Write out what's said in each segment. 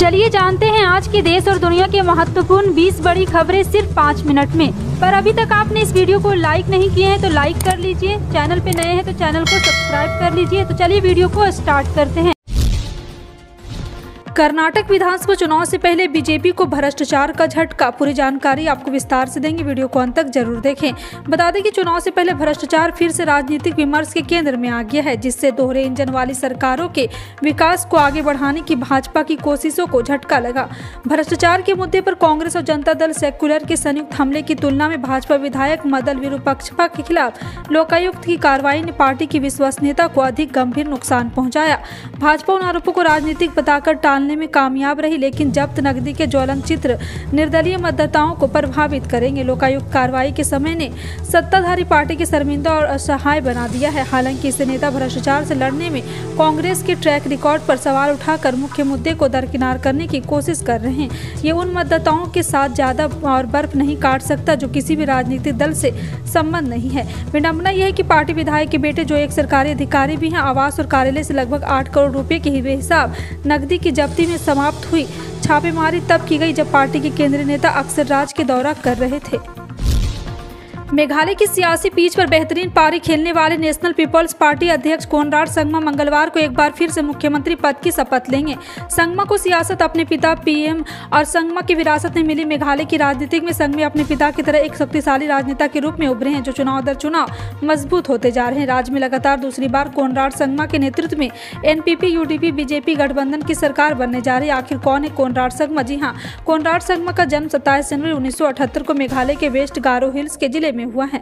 चलिए जानते हैं आज के देश और दुनिया के महत्वपूर्ण 20 बड़ी खबरें सिर्फ 5 मिनट में। पर अभी तक आपने इस वीडियो को लाइक नहीं किए हैं तो लाइक कर लीजिए, चैनल पे नए हैं तो चैनल को सब्सक्राइब कर लीजिए। तो चलिए वीडियो को स्टार्ट करते हैं। कर्नाटक विधानसभा चुनाव से पहले बीजेपी को भ्रष्टाचार का झटका। पूरी जानकारी आपको विस्तार से देंगे, वीडियो को अंत तक जरूर देखें। बता दें कि चुनाव से पहले भ्रष्टाचार फिर से राजनीतिक विमर्श के केंद्र में आ गया है, जिससे दोहरे इंजन वाली सरकारों के विकास को आगे बढ़ाने की भाजपा की कोशिशों को झटका लगा। भ्रष्टाचार के मुद्दे पर कांग्रेस और जनता दल सेक्युलर के संयुक्त हमले की तुलना में भाजपा विधायक मदन विरूपाक्षप्पा के खिलाफ लोकायुक्त की कार्रवाई ने पार्टी की विश्वसनीयता को अधिक गंभीर नुकसान पहुंचाया। भाजपा उन आरोपों को राजनीतिक बताकर टालने में कामयाब रही, लेकिन जब्त नकदी के ज्वलंत चित्र निर्दलीय मतदाताओं को प्रभावित करेंगे। लोकायुक्त कार्रवाई के समय ने सत्ताधारी पार्टी के शर्मिंदा और असहाय बना दिया है। हालांकि इससे नेता भ्रष्टाचार से लड़ने में कांग्रेस के ट्रैक रिकॉर्ड पर सवाल उठाकर मुख्य मुद्दे को दरकिनार करने की कोशिश कर रहे हैं। ये उन मतदाताओं के साथ ज्यादा और बर्फ नहीं काट सकता जो किसी भी राजनीतिक दल से संबंध नहीं है। विडंबना यह है कि पार्टी विधायक के बेटे, जो एक सरकारी अधिकारी भी हैं, आवास और कार्यालय से लगभग 8 करोड़ रुपए की बेहिसाब नकदी की जब्ती में समाप्त हुई। छापेमारी तब की गई जब पार्टी के केंद्रीय नेता अक्सर राज के दौरा कर रहे थे। मेघालय की सियासी पीच पर बेहतरीन पारी खेलने वाले नेशनल पीपल्स पार्टी अध्यक्ष कोनराड संगमा मंगलवार को एक बार फिर से मुख्यमंत्री पद की शपथ लेंगे। संगमा को सियासत अपने पिता पीएम और संगमा की विरासत में मिली। मेघालय की राजनीति में संगमा अपने पिता की तरह एक शक्तिशाली राजनेता के रूप में उभरे हैं, जो चुनाव दर चुनाव मजबूत होते जा रहे हैं। राज्य में लगातार दूसरी बार कोनराड संगमा के नेतृत्व में एनपीपी यूडीपी बीजेपी गठबंधन की सरकार बनने जा रही है। आखिर कौन है कोनराड संगमा? जी हाँ, कोनराड संगमा का जन्म 27 जनवरी 1978 को मेघालय के वेस्ट गारो हिल्स के जिले में हुआ है।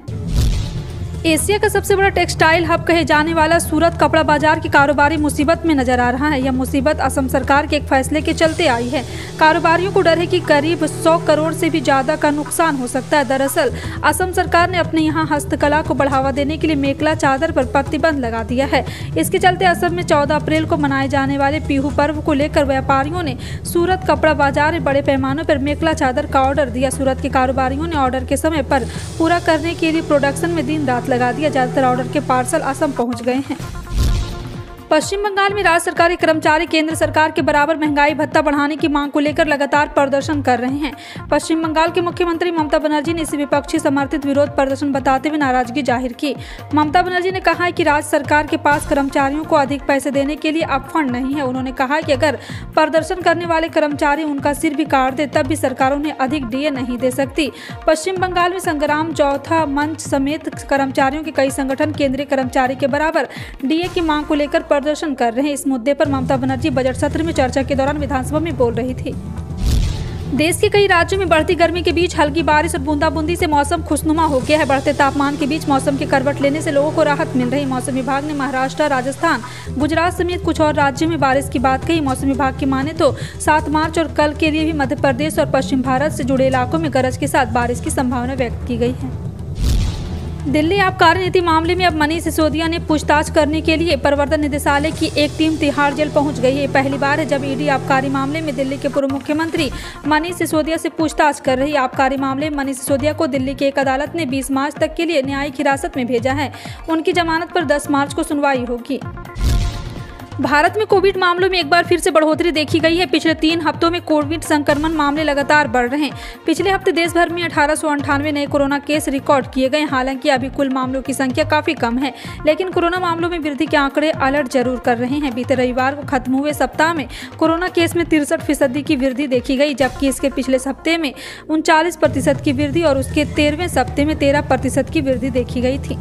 एशिया का सबसे बड़ा टेक्सटाइल हब कहे जाने वाला सूरत कपड़ा बाजार की कारोबारी मुसीबत में नजर आ रहा है। यह मुसीबत असम सरकार के एक फैसले के चलते आई है। कारोबारियों को डर है कि करीब 100 करोड़ से भी ज्यादा का नुकसान हो सकता है। दरअसल असम सरकार ने अपने यहाँ हस्तकला को बढ़ावा देने के लिए मेखला चादर पर प्रतिबंध लगा दिया है। इसके चलते असम में 14 अप्रैल को मनाए जाने वाले बिहू पर्व को लेकर व्यापारियों ने सूरत कपड़ा बाजार में बड़े पैमाने पर मेखला चादर का ऑर्डर दिया। सूरत के कारोबारियों ने ऑर्डर के समय पर पूरा करने के लिए प्रोडक्शन में दिन रात लगा दिया। ज्यादातर ऑर्डर के पार्सल असम पहुंच गए हैं। पश्चिम बंगाल में राज्य सरकारी कर्मचारी केंद्र सरकार के बराबर महंगाई भत्ता बढ़ाने की मांग को लेकर लगातार प्रदर्शन कर रहे हैं। पश्चिम बंगाल के मुख्यमंत्री ममता बनर्जी ने इसे विपक्षी समर्थित विरोध प्रदर्शन बताते हुए नाराजगी जाहिर की। ममता बनर्जी ने कहा है कि राज्य सरकार के पास कर्मचारियों को अधिक पैसे देने के लिए अब फंड नहीं है। उन्होंने कहा कि अगर प्रदर्शन करने वाले कर्मचारी उनका सिर भी काट दे तब भी सरकार उन्हें अधिक डीए नहीं दे सकती। पश्चिम बंगाल में संग्राम चौथा मंच समेत कर्मचारियों के कई संगठन केंद्रीय कर्मचारी के बराबर डीए की मांग को लेकर प्रदर्शन कर रहे हैं। इस मुद्दे पर ममता बनर्जी बजट सत्र में चर्चा के दौरान विधानसभा में बोल रही थी। देश के कई राज्यों में बढ़ती गर्मी के बीच हल्की बारिश और बूंदाबूंदी से मौसम खुशनुमा हो गया है। बढ़ते तापमान के बीच मौसम के करवट लेने से लोगों को राहत मिल रही है। मौसम विभाग ने महाराष्ट्र, राजस्थान, गुजरात समेत कुछ और राज्यों में बारिश की बात कही। मौसम विभाग की माने तो 7 मार्च और कल के लिए भी मध्य प्रदेश और पश्चिम भारत से जुड़े इलाकों में गरज के साथ बारिश की संभावना व्यक्त की गई है। दिल्ली आबकारी नीति मामले में अब मनीष सिसोदिया ने पूछताछ करने के लिए प्रवर्तन निदेशालय की एक टीम तिहाड़ जेल पहुंच गई है। पहली बार है जब ईडी आबकारी मामले में दिल्ली के पूर्व मुख्यमंत्री मनीष सिसोदिया से पूछताछ कर रही है। आबकारी मामले में मनीष सिसोदिया को दिल्ली की एक अदालत ने 20 मार्च तक के लिए न्यायिक हिरासत में भेजा है। उनकी जमानत पर 10 मार्च को सुनवाई होगी। भारत में कोविड मामलों में एक बार फिर से बढ़ोतरी देखी गई है। पिछले 3 हफ्तों में कोविड संक्रमण मामले लगातार बढ़ रहे हैं। पिछले हफ्ते देश भर में 1898 नए कोरोना केस रिकॉर्ड किए गए। हालांकि अभी कुल मामलों की संख्या काफी कम है, लेकिन कोरोना मामलों में वृद्धि के आंकड़े अलर्ट जरूर कर रहे हैं। बीते रविवार को खत्म हुए सप्ताह में कोरोना केस में 63% की वृद्धि देखी गई, जबकि इसके पिछले सप्ताह में 39% की वृद्धि और उसके 13वें सप्ताह में 13% की वृद्धि देखी गई थी।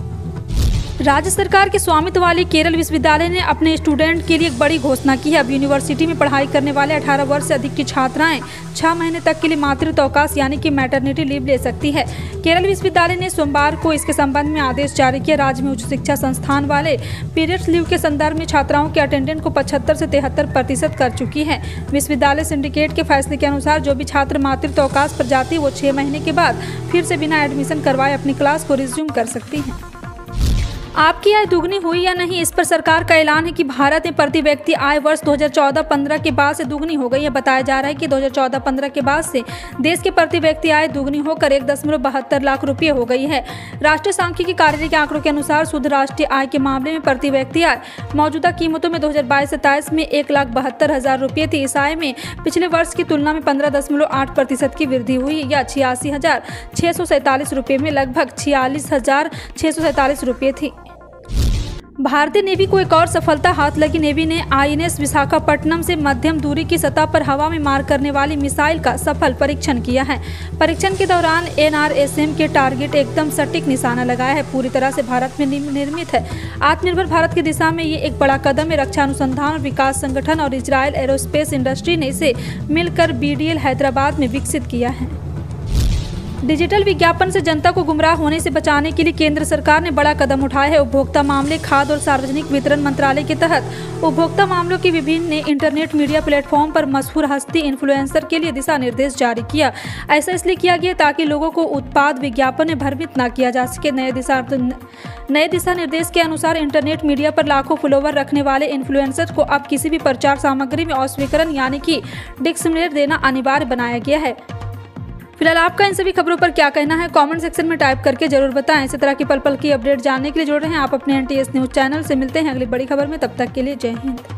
राज्य सरकार के स्वामित्व वाली केरल विश्वविद्यालय ने अपने स्टूडेंट के लिए एक बड़ी घोषणा की है। अब यूनिवर्सिटी में पढ़ाई करने वाले 18 वर्ष से अधिक की छात्राएं 6 महीने तक के लिए मातृत्व अवकाश यानी कि मैटरनिटी लीव ले सकती है। केरल विश्वविद्यालय ने सोमवार को इसके संबंध में आदेश जारी किया। राज्य में उच्च शिक्षा संस्थान वाले पीरियड्स लीव के संदर्भ में छात्राओं के अटेंडेंस को 75 से 73% कर चुकी है। विश्वविद्यालय सिंडिकेट के फैसले के अनुसार जो भी छात्र मातृत्व अवकाश पर जाती है वो 6 महीने के बाद फिर से बिना एडमिशन करवाए अपनी क्लास को रिज्यूम कर सकती हैं। आपके की आय दुगनी हुई या नहीं, इस पर सरकार का ऐलान है कि भारत में प्रति व्यक्ति आय वर्ष 2014-15 के बाद से दुगनी हो गई है। बताया जा रहा है कि 2014-15 के बाद से देश के प्रति व्यक्ति आय दुगनी होकर 1.72 लाख रुपये हो गई है। राष्ट्रीय सांख्यिकी कार्यालय के आंकड़ों के अनुसार शुद्ध राष्ट्रीय आय के मामले में प्रति व्यक्ति आय मौजूदा कीमतों में 2022-23 में 1,72,000 रुपये थी। इस आय में पिछले वर्ष की तुलना में 15.8% की वृद्धि हुई या 86,647 रुपये में लगभग 46,647 रुपये थी। भारतीय नेवी को एक और सफलता हाथ लगी। नेवी ने INS विशाखापट्टनम से मध्यम दूरी की सतह पर हवा में मार करने वाली मिसाइल का सफल परीक्षण किया है। परीक्षण के दौरान NRSM के टारगेट एकदम सटीक निशाना लगाया है। पूरी तरह से भारत में निर्मित है। आत्मनिर्भर भारत की दिशा में ये एक बड़ा कदम है। रक्षा अनुसंधान और विकास संगठन और इजरायल एरोस्पेस इंडस्ट्री ने इसे मिलकर BDL हैदराबाद में विकसित किया है। डिजिटल विज्ञापन से जनता को गुमराह होने से बचाने के लिए केंद्र सरकार ने बड़ा कदम उठाया है। उपभोक्ता मामले, खाद्य और सार्वजनिक वितरण मंत्रालय के तहत उपभोक्ता मामलों की विभिन्न ने इंटरनेट मीडिया प्लेटफॉर्म पर मशहूर हस्ती इन्फ्लुएंसर के लिए दिशा निर्देश जारी किया। ऐसा इसलिए किया गया ताकि लोगों को उत्पाद विज्ञापन में भ्रमित न किया जा सके। नए दिशा निर्देश के अनुसार इंटरनेट मीडिया पर लाखों फॉलोवर रखने वाले इन्फ्लुएंसर को अब किसी भी प्रचार सामग्री में अस्वीकरण यानी कि डिस्क्लेमर देना अनिवार्य बनाया गया है। फिलहाल आपका इन सभी खबरों पर क्या कहना है, कमेंट सेक्शन में टाइप करके जरूर बताएं। इसी तरह की पल पल की अपडेट जानने के लिए जुड़ रहे हैं आप अपने NTS न्यूज़ चैनल से। मिलते हैं अगली बड़ी खबर में, तब तक के लिए जय हिंद।